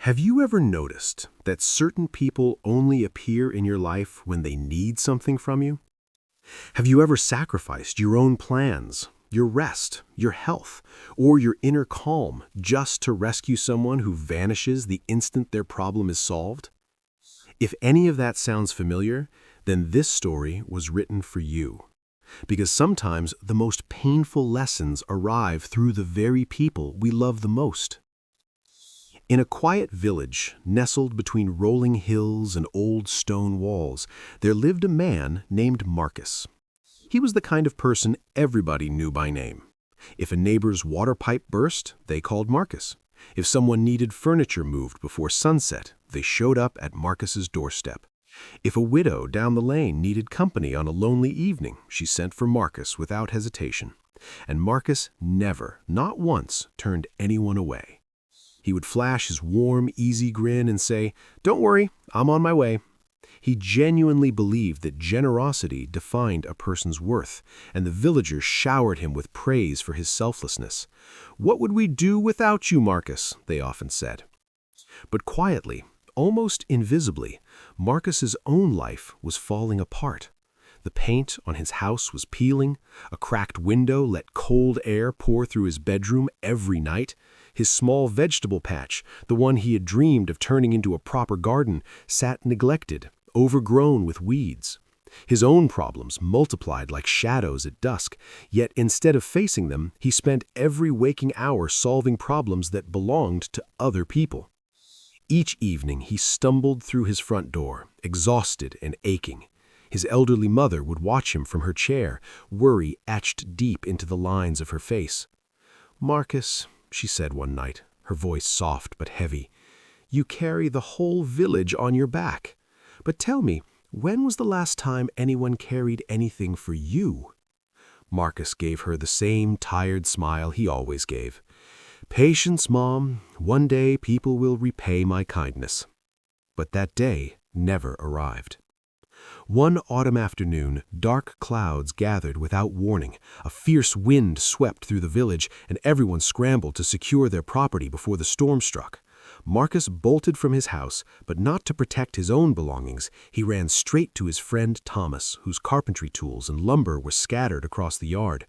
Have you ever noticed that certain people only appear in your life when they need something from you? Have you ever sacrificed your own plans, your rest, your health, or your inner calm just to rescue someone who vanishes the instant their problem is solved? If any of that sounds familiar, then this story was written for you. Because sometimes the most painful lessons arrive through the very people we love the most. In a quiet village, nestled between rolling hills and old stone walls, there lived a man named Marcus. He was the kind of person everybody knew by name. If a neighbor's water pipe burst, they called Marcus. If someone needed furniture moved before sunset, they showed up at Marcus's doorstep. If a widow down the lane needed company on a lonely evening, she sent for Marcus without hesitation. And Marcus never, not once, turned anyone away. He would flash his warm, easy grin and say, "Don't worry, I'm on my way." He genuinely believed that generosity defined a person's worth, and the villagers showered him with praise for his selflessness. "What would we do without you, Marcus?" they often said. But quietly, almost invisibly, Marcus's own life was falling apart. The paint on his house was peeling, a cracked window let cold air pour through his bedroom every night. His small vegetable patch, the one he had dreamed of turning into a proper garden, sat neglected, overgrown with weeds. His own problems multiplied like shadows at dusk, yet instead of facing them, he spent every waking hour solving problems that belonged to other people. Each evening he stumbled through his front door, exhausted and aching. His elderly mother would watch him from her chair, worry etched deep into the lines of her face. "Marcus," she said one night, her voice soft but heavy, "you carry the whole village on your back. But tell me, when was the last time anyone carried anything for you?" Marcus gave her the same tired smile he always gave. "Patience, Mom. One day people will repay my kindness." But that day never arrived. One autumn afternoon, dark clouds gathered without warning. A fierce wind swept through the village, and everyone scrambled to secure their property before the storm struck. Marcus bolted from his house, but not to protect his own belongings. He ran straight to his friend Thomas, whose carpentry tools and lumber were scattered across the yard.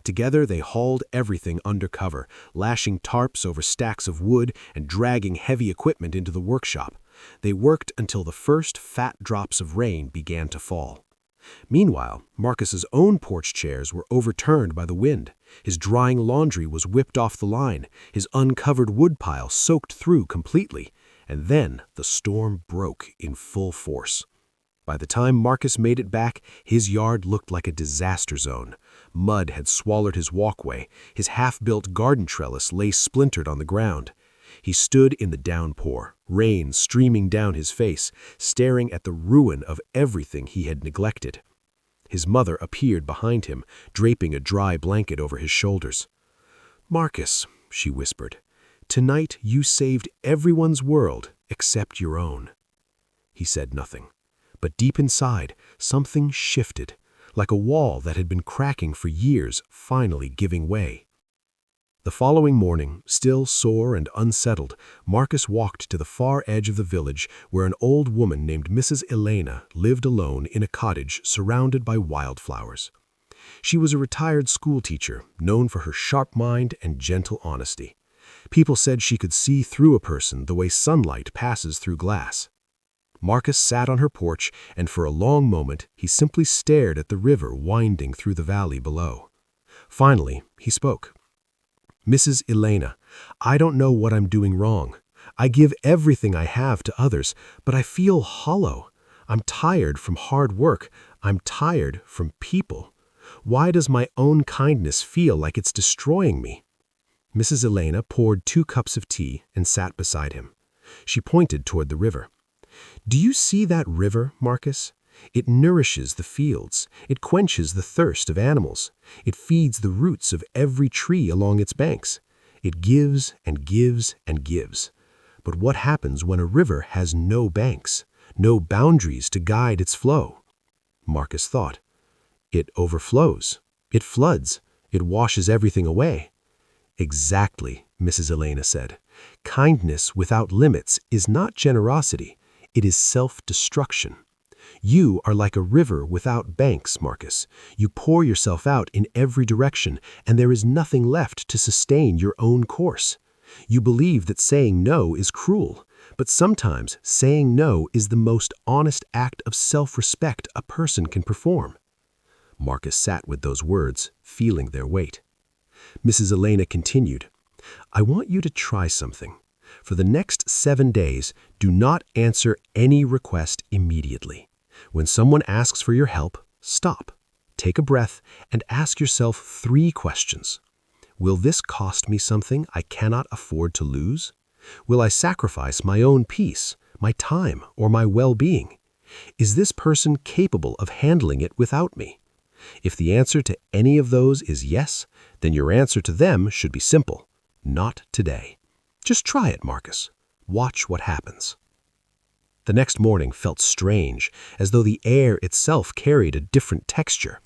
Together they hauled everything under cover, lashing tarps over stacks of wood and dragging heavy equipment into the workshop. They worked until the first fat drops of rain began to fall. Meanwhile, Marcus's own porch chairs were overturned by the wind. His drying laundry was whipped off the line, his uncovered woodpile soaked through completely, and then the storm broke in full force. By the time Marcus made it back, his yard looked like a disaster zone. Mud had swallowed his walkway, his half-built garden trellis lay splintered on the ground. He stood in the downpour, rain streaming down his face, staring at the ruin of everything he had neglected. His mother appeared behind him, draping a dry blanket over his shoulders. "Marcus," she whispered, "tonight you saved everyone's world except your own." He said nothing, but deep inside, something shifted, like a wall that had been cracking for years finally giving way. The following morning, still sore and unsettled, Marcus walked to the far edge of the village where an old woman named Mrs. Elena lived alone in a cottage surrounded by wildflowers. She was a retired schoolteacher, known for her sharp mind and gentle honesty. People said she could see through a person the way sunlight passes through glass. Marcus sat on her porch, and for a long moment he simply stared at the river winding through the valley below. Finally, he spoke. "Mrs. Elena, I don't know what I'm doing wrong. I give everything I have to others, but I feel hollow. I'm tired from hard work. I'm tired from people. Why does my own kindness feel like it's destroying me?" Mrs. Elena poured 2 cups of tea and sat beside him. She pointed toward the river. "Do you see that river, Marcus? It nourishes the fields. It quenches the thirst of animals. It feeds the roots of every tree along its banks. It gives and gives and gives. But what happens when a river has no banks, no boundaries to guide its flow?" Marcus thought. "It overflows. It floods. It washes everything away." "Exactly," Mrs. Elena said. Kindness without limits is not generosity, it is self-destruction. You are like a river without banks, Marcus. You pour yourself out in every direction, and there is nothing left to sustain your own course. You believe that saying no is cruel, but sometimes saying no is the most honest act of self-respect a person can perform. Marcus sat with those words, feeling their weight. Mrs. Elena continued, I want you to try something. For the next 7 days, do not answer any request immediately. When someone asks for your help, stop, take a breath, and ask yourself 3 questions. Will this cost me something I cannot afford to lose? Will I sacrifice my own peace, my time, or my well-being? Is this person capable of handling it without me? If the answer to any of those is yes, then your answer to them should be simple. Not today. Just try it, Marcus. Watch what happens. The next morning felt strange, as though the air itself carried a different texture.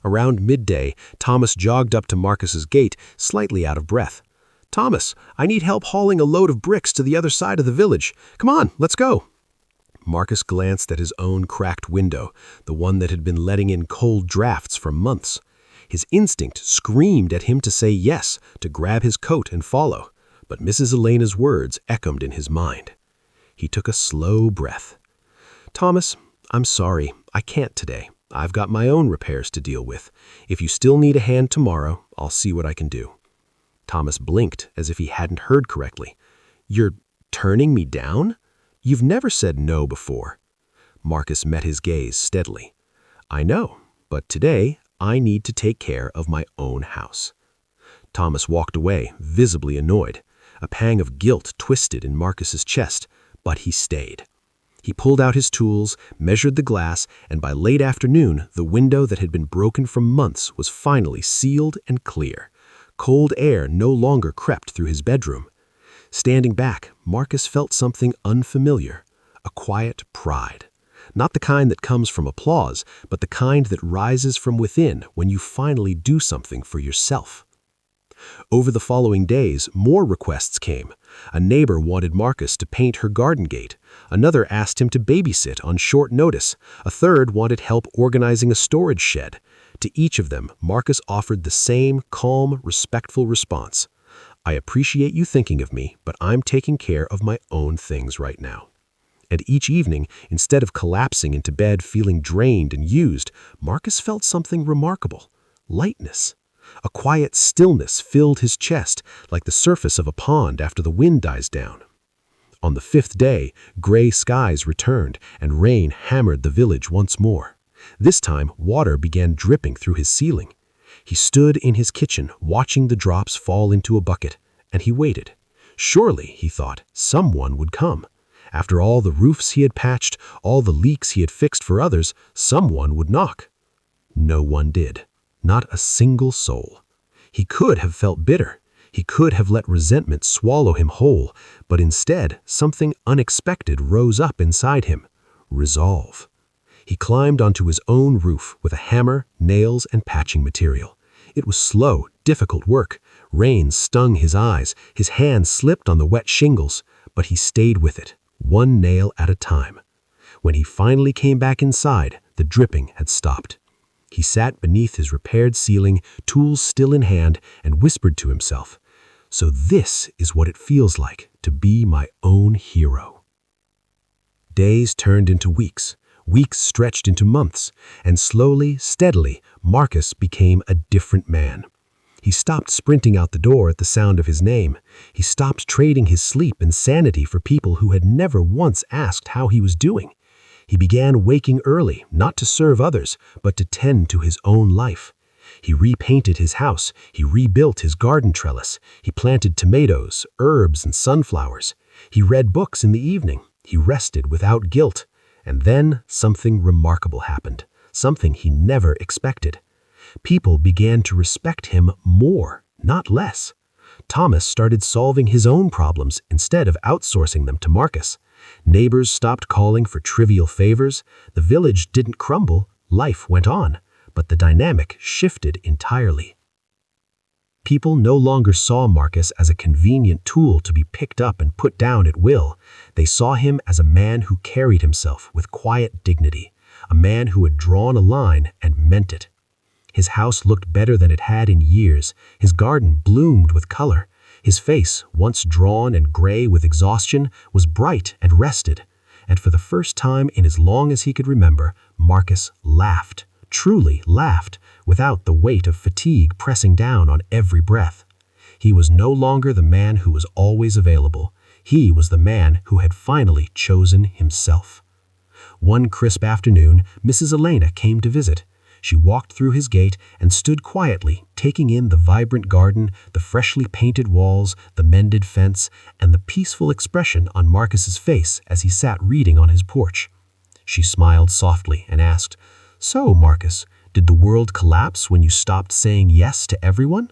Around midday, Thomas jogged up to Marcus's gate, slightly out of breath. Thomas, I need help hauling a load of bricks to the other side of the village. Come on, let's go. Marcus glanced at his own cracked window, the one that had been letting in cold drafts for months. His instinct screamed at him to say yes, to grab his coat and follow, but Mrs. Elena's words echoed in his mind. He took a slow breath. Thomas, I'm sorry, I can't today. I've got my own repairs to deal with. If you still need a hand tomorrow, I'll see what I can do. Thomas blinked as if he hadn't heard correctly. You're turning me down? You've never said no before. Marcus met his gaze steadily. I know, but today I need to take care of my own house. Thomas walked away, visibly annoyed. A pang of guilt twisted in Marcus's chest, but he stayed. He pulled out his tools, measured the glass, and by late afternoon, the window that had been broken for months was finally sealed and clear. Cold air no longer crept through his bedroom. Standing back, Marcus felt something unfamiliar, a quiet pride. Not the kind that comes from applause, but the kind that rises from within when you finally do something for yourself. Over the following days, more requests came. A neighbor wanted Marcus to paint her garden gate. Another asked him to babysit on short notice. A third wanted help organizing a storage shed. To each of them, Marcus offered the same calm, respectful response. I appreciate you thinking of me, but I'm taking care of my own things right now. And each evening, instead of collapsing into bed feeling drained and used, Marcus felt something remarkable: lightness. A quiet stillness filled his chest, like the surface of a pond after the wind dies down. On the 5th day, gray skies returned, and rain hammered the village once more. This time, water began dripping through his ceiling. He stood in his kitchen, watching the drops fall into a bucket, and he waited. Surely, he thought, someone would come. After all the roofs he had patched, all the leaks he had fixed for others, someone would knock. No one did. Not a single soul. He could have felt bitter. He could have let resentment swallow him whole, but instead, something unexpected rose up inside him: resolve. He climbed onto his own roof with a hammer, nails, and patching material. It was slow, difficult work. Rain stung his eyes. His hands slipped on the wet shingles, but he stayed with it, one nail at a time. When he finally came back inside, the dripping had stopped. He sat beneath his repaired ceiling, tools still in hand, and whispered to himself, "So this is what it feels like to be my own hero." Days turned into weeks. Weeks stretched into months, and slowly, steadily, Marcus became a different man. He stopped sprinting out the door at the sound of his name. He stopped trading his sleep and sanity for people who had never once asked how he was doing. He began waking early, not to serve others, but to tend to his own life. He repainted his house. He rebuilt his garden trellis. He planted tomatoes, herbs, and sunflowers. He read books in the evening. He rested without guilt. And then something remarkable happened, something he never expected. People began to respect him more, not less. Thomas started solving his own problems instead of outsourcing them to Marcus. Neighbors stopped calling for trivial favors. The village didn't crumble. Life went on, but the dynamic shifted entirely. People no longer saw Marcus as a convenient tool to be picked up and put down at will. They saw him as a man who carried himself with quiet dignity, a man who had drawn a line and meant it. His house looked better than it had in years. His garden bloomed with color. His face, once drawn and gray with exhaustion, was bright and rested. And for the first time in as long as he could remember, Marcus laughed, truly laughed, without the weight of fatigue pressing down on every breath. He was no longer the man who was always available. He was the man who had finally chosen himself. One crisp afternoon, Mrs. Elena came to visit. She walked through his gate and stood quietly, taking in the vibrant garden, the freshly painted walls, the mended fence, and the peaceful expression on Marcus's face as he sat reading on his porch. She smiled softly and asked, "So, Marcus, did the world collapse when you stopped saying yes to everyone?"